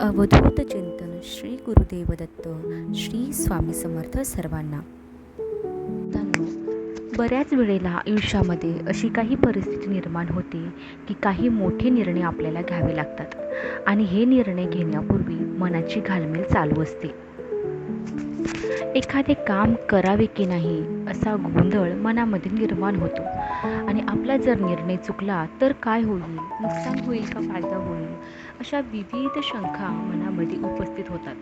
अवधूत चिंतन श्री गुरुदेव दत्त श्री स्वामी समर्थ सर्वांना. बऱ्याच वेळेला आयुष्यामध्ये अशी काही परिस्थिती निर्माण होते की काही मोठे निर्णय आपल्याला घ्यावे लागतात आणि हे निर्णय घेण्यापूर्वी मनाची घालमेल चालू असते. एखादे काम करावे की नाही असा गोंधळ मनामध्ये निर्माण होतो आणि आपला जर निर्णय चुकला तर काय होईल, नुकसान होईल का फायदा होईल, अशा विविध शंका मनामध्ये उपस्थित होतात.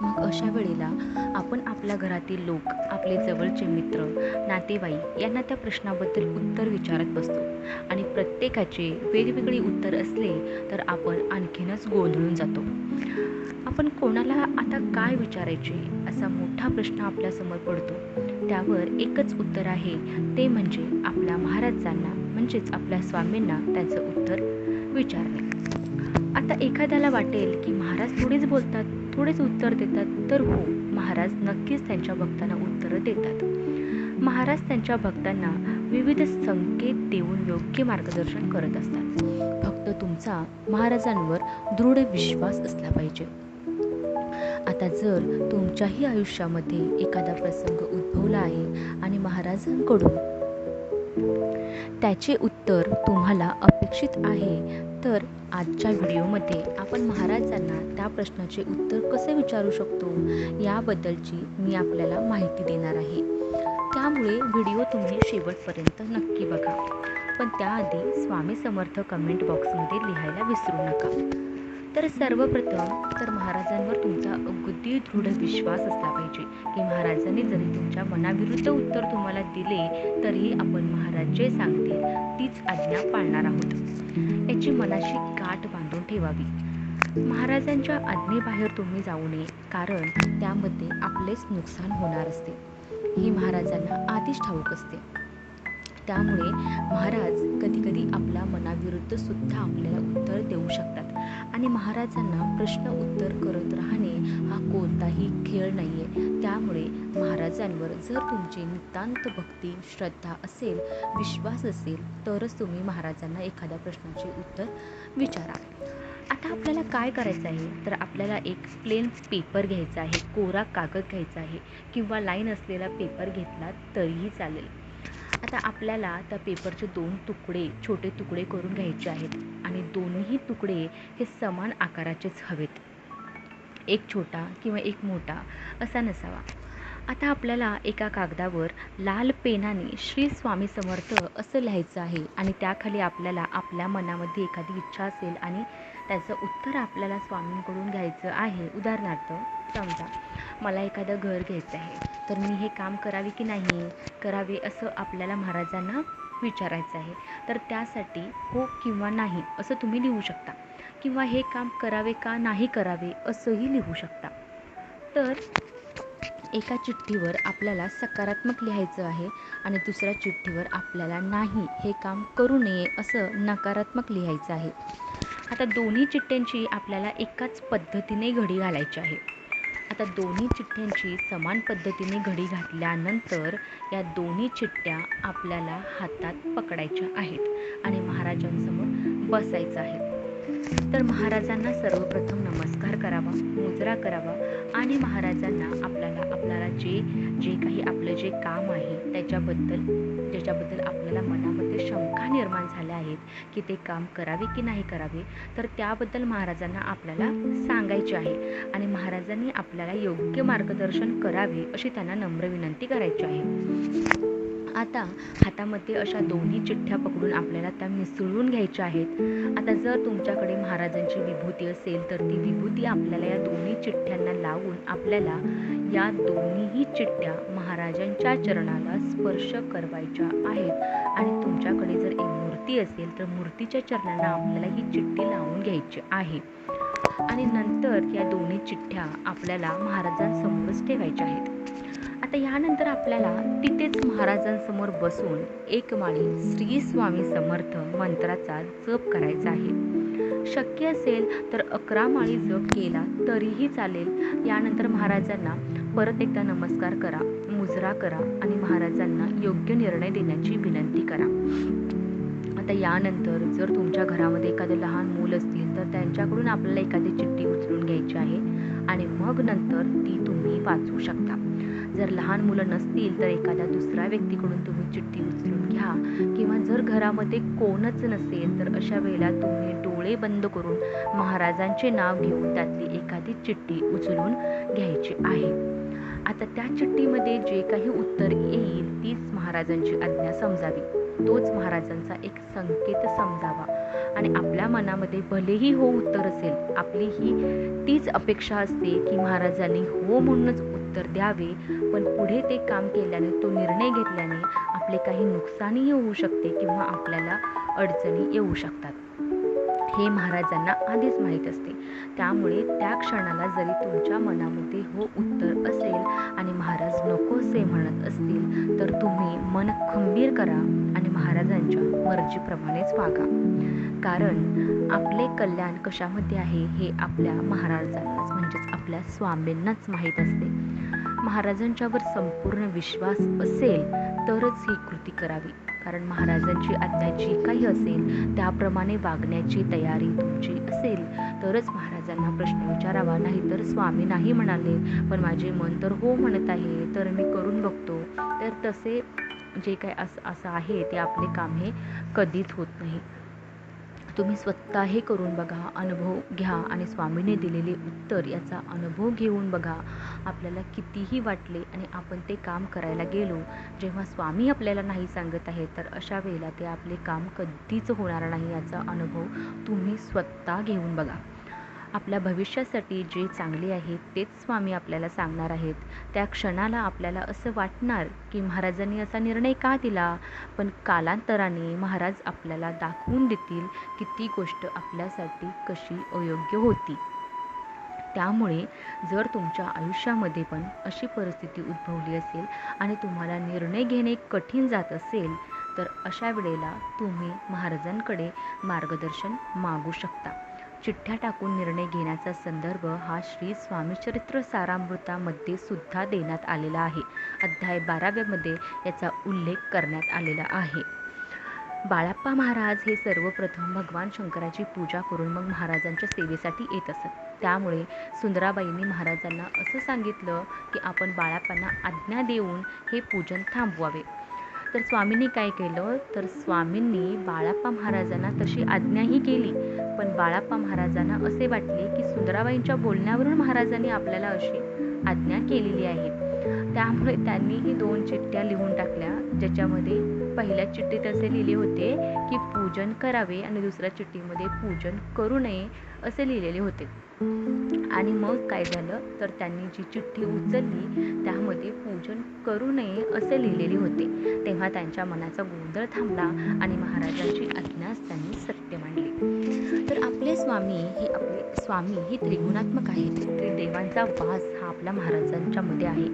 मग अशा वेळेला आपण आपल्या घरातील लोक, आपले जवळचे मित्र, नातेवाईक यांना त्या प्रश्नाबद्दल उत्तर विचारत बसतो आणि प्रत्येकाचे वेगवेगळे उत्तर असले तर आपण आणखीनच गोंधळून जातो. आपण कोणाला आता काय विचारायचे असा मोठा प्रश्न आपल्यासमोर पडतो. त्यावर एकच उत्तर आहे, ते म्हणजे आपल्या महाराजांना म्हणजेच आपल्या स्वामींना त्याचं उत्तर विचारणे. आता एखाद्याला वाटेल की महाराज थोडेच बोलतात, थोडेच उत्तर देतात. तर हो, महाराज नक्कीच त्यांच्या भक्तांना उत्तरं देतात. महाराज त्यांच्या भक्तांना विविध संकेत देऊन योग्य मार्गदर्शन करत असतात. फक्त तुमचा महाराजांवर दृढ विश्वास असला पाहिजे. आता जर तुमच्याही आयुष्यामध्ये एखादा प्रसंग उद्भवला आहे आणि महाराजांकडून त्याचे उत्तर तुम्हाला अपेक्षित आहे, तर आजच्या व्हिडिओमध्ये आपण महाराजांना त्या प्रश्नाचे उत्तर कसे विचारू शकतो याबद्दलची मी आपल्याला माहिती देणार आहे. त्यामुळे व्हिडिओ तुम्ही शेवटपर्यंत नक्की बघा. पण त्याआधी स्वामी समर्थ कमेंट बॉक्समध्ये लिहायला विसरू नका. तर सर्वप्रथम तर महाराजांवर तुमचा अगदी दृढ विश्वास असला पाहिजे की महाराजांनी जरी तुमच्या मनाविरुद्ध उत्तर तुम्हाला दिले तरीही आपण महाराज जे सांगतील तीच आज्ञा पाळणार आहोत, याची मनाशी गाठ बांधून ठेवावी. महाराजांच्या आज्ञेबाहेर तुम्ही जाऊ नये, कारण त्यामध्ये आपलेच नुकसान होणार असते हे महाराजांना आधीच ठाऊक असते. त्यामुळे महाराज कधी कधी आपल्या मनाविरुद्ध सुद्धा आपल्याला उत्तर देऊ शकतात आणि महाराजांना प्रश्न उत्तर करत राहणे हा कोणताही खेळ नाही आहे. त्यामुळे महाराजांवर जर तुमची नितांत भक्ती, श्रद्धा असेल, विश्वास असेल, तरच तुम्ही महाराजांना एखाद्या प्रश्नाचे उत्तर विचारा. आता आपल्याला काय करायचं आहे, तर आपल्याला एक प्लेन पेपर घ्यायचा आहे, कोरा कागद घ्यायचा आहे किंवा लाईन असलेला पेपर घेतला तरीही चालेल. आता आपल्याला त्या पेपरचे 2 तुकडे, छोटे तुकडे करून घ्यायचे आहेत आणि दोन्ही तुकडे हे समान आकाराचेच हवेत. एक छोटा किंवा एक मोठा असा नसावा. आता आपल्याला एका कागदावर लाल पेनाने श्री स्वामी समर्थ असं लिहायचं आहे आणि त्याखाली आपल्याला आपल्या मनामध्ये एखादी इच्छा असेल आणि त्याचं उत्तर आपल्याला स्वामींकडून घ्यायचं आहे. उदाहरणार्थ समजा मला एखादं घर घ्यायचं आहे, तर मी हे काम करावे की नाही करावे असं आपल्याला महाराजांना विचारायचं आहे. तर त्यासाठी हो किंवा नाही असं तुम्ही लिहू शकता किंवा हे काम करावे का नाही करावे असंही लिहू शकता. तर एका चिठ्ठीवर आपल्याला सकारात्मक लिहायचं आहे आणि दुसऱ्या चिठ्ठीवर आपल्याला नाही, हे काम करू नये असं नकारात्मक लिहायचं आहे. आता दोन्ही चिठ्ठ्यांची आपल्याला एकाच पद्धतीने घडी घालायची आहे. आता दोन्ही चिठ्ठ्यांची समान पद्धतीने घडी घातल्यानंतर या दोन्ही चिठ्ठ्या आपल्याला हातात पकडायच्या आहेत आणि महाराजांसमोर बसायचं आहे. तर महाराजांना सर्वप्रथम नमस्कार करावा, मुजरा करावा आणि महाराजांना आपल्याला जे काही आपलं जे काम आहे ज्याच्याबद्दल आपल्याला मनामध्ये शंका निर्माण झाल्या आहेत की ते काम करावे की नाही करावे, तर त्याबद्दल महाराजांना आपल्याला सांगायचे आहे आणि महाराजांनी आपल्याला योग्य मार्गदर्शन करावे अशी त्यांना नम्र विनंती करायची आहे. आता हातामध्ये अशा दोन्ही चिठ्ठ्या पकडून आपल्याला त्या मिसळून घ्यायच्या आहेत. आता जर तुमच्याकडे महाराजांची विभूती असेल तर ती विभूती आपल्याला या दोन्ही चिठ्ठ्यांना लावून आपल्याला या दोन्हीही चिठ्ठ्या महाराजांच्या चरणाला स्पर्श करवायच्या आहेत आणि तुमच्याकडे जर एक मूर्ती असेल तर मूर्तीच्या चरणांना आपल्याला ही चिठ्ठी लावून घ्यायची आहे आणि नंतर या दोन्ही चिठ्ठ्या आपल्याला महाराजांसमोरच ठेवायच्या आहेत. आता यानंतर आपल्याला तिथेच महाराजांसमोर बसून एक माळी श्री स्वामी समर्थ मंत्राचा जप करायचा आहे. शक्य असेल तर 11 माळी जप केला तरीही चालेल. यानंतर महाराजांना परत एकदा नमस्कार करा, मुजरा करा आणि महाराजांना योग्य निर्णय देण्याची विनंती करा. आता यानंतर जर तुमच्या घरामध्ये एखादं लहान मूल असतील तर त्यांच्याकडून आपल्याला एखादी चिठ्ठी उचलून घ्यायची आहे आणि मग नंतर ती तुम्ही वाचू शकता. जर लहान मुलं नसतील तर एखाद्या दुसऱ्या व्यक्तीकडून तुम्ही चिठ्ठी उचलून घ्या, किंवा जर घरामध्ये कोणच नसेल तर अशा वेळेला तुम्ही डोळे बंद करून महाराजांचे नाव घेऊन त्यातली एखादी चिठ्ठी उचलून घ्यायची आहे. आता त्या चिठ्ठीमध्ये जे काही उत्तर येईल तीच महाराजांची आज्ञा समजावी, तोच महाराजांचा एक संकेत समजावा. आणि आपल्या मनामध्ये भलेही हो उत्तर असेल, आपली ही तीच अपेक्षा असते की महाराजांनी हो म्हणूनच उत्तर द्यावे, पण पुढे ते काम केल्याने, तो निर्णय घेतल्याने आपले काही नुकसानही होऊ शकते किंवा आपल्याला अडचणी येऊ शकतात, हे महाराजांना आधीच माहीत असते. त्यामुळे त्या क्षणाला जरी तुमच्या मनामध्ये हो उत्तर असेल आणि महाराज नकोसे म्हणत असतील तर तुम्ही मन खंबीर करा आणि महाराजांच्या मर्जीप्रमाणेच वागा. कारण आपले कल्याण कशामध्ये आहे हे आपल्या महाराजांनाच, म्हणजेच आपल्या स्वामींनाच माहीत असते. महाराजांच्यावर संपूर्ण विश्वास असेल तरच ही कृती करावी. कारण महाराजांची आज्ञा जी काही असेल त्याप्रमाणे वागण्याची तयारी तुमची असेल तरच महाराजांना प्रश्न विचारावा. नाही तर स्वामी नाही म्हणाले पण माझे मन तर हो म्हणत आहे, तर मी करून बघतो, तर तसे जे काय असं आहे ते आपले काम हे कधीच होत नाही. तुम्ही स्वतः हे करून बघा, अनुभव घ्या आणि स्वामीने दिलेले उत्तर याचा अनुभव घेऊन बघा. आपल्याला कितीही वाटले आणि आपण ते काम करायला गेलो, जेव्हा स्वामी आपल्याला नाही सांगत आहे तर अशा वेळेला ते आपले काम कधीच होणार नाही याचा अनुभव तुम्ही स्वतः घेऊन बघा. आपल्या भविष्यासाठी जे चांगले आहे तेच स्वामी आपल्याला सांगणार आहेत. त्या क्षणाला आपल्याला असं वाटणार की महाराजांनी असा निर्णय का दिला, पण कालांतराने महाराज आपल्याला दाखवून देतील की ती गोष्ट आपल्यासाठी कशी अयोग्य होती. त्यामुळे जर तुमच्या आयुष्यामध्ये पण अशी परिस्थिती उद्भवली असेल आणि तुम्हाला निर्णय घेणे कठीण जात असेल तर अशा वेळेला तुम्ही महाराजांकडे मार्गदर्शन मागू शकता. चिठ्ठ्या टाकून निर्णय घेण्याचा संदर्भ हा श्री स्वामीचरित्र सारामृतामध्ये सुद्धा देण्यात आलेला आहे. अध्याय 12 मध्ये याचा उल्लेख करण्यात आलेला आहे. बाळाप्पा महाराज हे सर्वप्रथम भगवान शंकराची पूजा करून मग महाराजांच्या सेवेसाठी येत असत. त्यामुळे सुंदराबाईंनी महाराजांना असं सांगितलं की आपण बाळाप्पांना आज्ञा देऊन हे पूजन थांबवावे. तर स्वामींनी काय केलं, तर स्वामींनी बाळाप्पा महाराजांना तशी आज्ञाही केली, पण बाळाप्पा महाराजांना असे वाटले की सुंदराबाईंच्या बोलण्यावरून महाराजांनी आपल्याला अशी आज्ञा केलेली आहे. त्यामुळे त्यांनी ही 2 चिठ्ठ्या लिहून टाकल्या, ज्याच्यामध्ये पहिल्या चिठ्ठीत असे लिहिले होते की पूजन करावे आणि दुसऱ्या चिठ्ठीमध्ये पूजन करू नये असे लिहिलेले होते. आणि मग काय झालं, तर त्यांनी जी चिठ्ठी उचलली त्यामध्ये पूजन करू नये असे लिहिलेले होते. तेव्हा त्यांच्या मनाचा गोंधळ थांबला आणि महाराजांची आज्ञाच त्यांनी सत्य मांडली. तर आपले स्वामी हे त्रिगुणात्मक आहेत. त्रिदेवांचा वास हा आपल्या महाराजांच्या मध्ये आहे.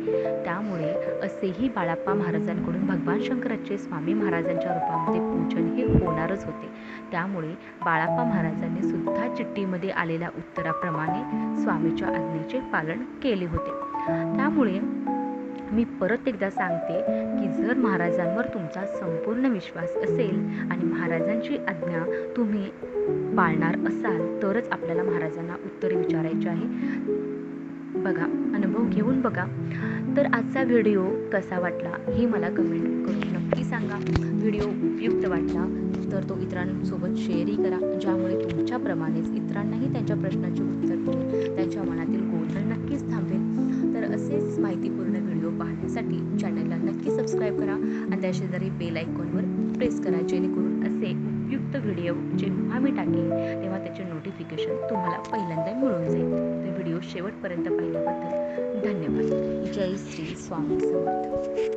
त्यामुळे असेही बाळाप्पा महाराजांकडून भगवान शंकराचे स्वामी महाराजांच्या रूपामध्ये पूजन हे होणारच होते. त्यामुळे बाळाप्पा महाराजांनी सुद्धा चिठ्ठीमध्ये आलेल्या उत्तराप्रमाणे स्वामीच्या आज्ञेचे पालन केले होते. त्यामुळे मी परत एकदा सांगते की जर महाराजांवर तुमचा संपूर्ण विश्वास असेल आणि महाराजांची आज्ञा तुम्ही पाळणार असाल तरच आपल्याला महाराजांना उत्तरे विचारायची आहे. बघा, अनुभव घेऊन बघा. तर आजचा व्हिडिओ कसा वाटला हे मला कमेंट करून नक्की सांगा. व्हिडिओ उपयुक्त वाटला तर तो इतरांसोबत शेअरही करा, ज्यामुळे तुमच्याप्रमाणेच इतरांनाही त्यांच्या प्रश्नाचे उत्तर मिळेल, त्यांच्या मनातील गोंधळ नक्कीच थांबेल. तर असेच माहितीपूर्ण व्हिडिओ पाहण्यासाठी चॅनलला नक्की सबस्क्राईब करा आणि त्या शेजारी बेल आयकॉनवर प्रेस करा, जेणेकरून असे उपयुक्त व्हिडिओ जेव्हा मी टाकेन तेव्हा त्याचे नोटिफिकेशन तुम्हाला पहिल्यांदा मिळून जाईल. तर व्हिडिओ शेवटपर्यंत पाहिल्याबद्दल धन्यवाद. जय श्री स्वामी समर्थ.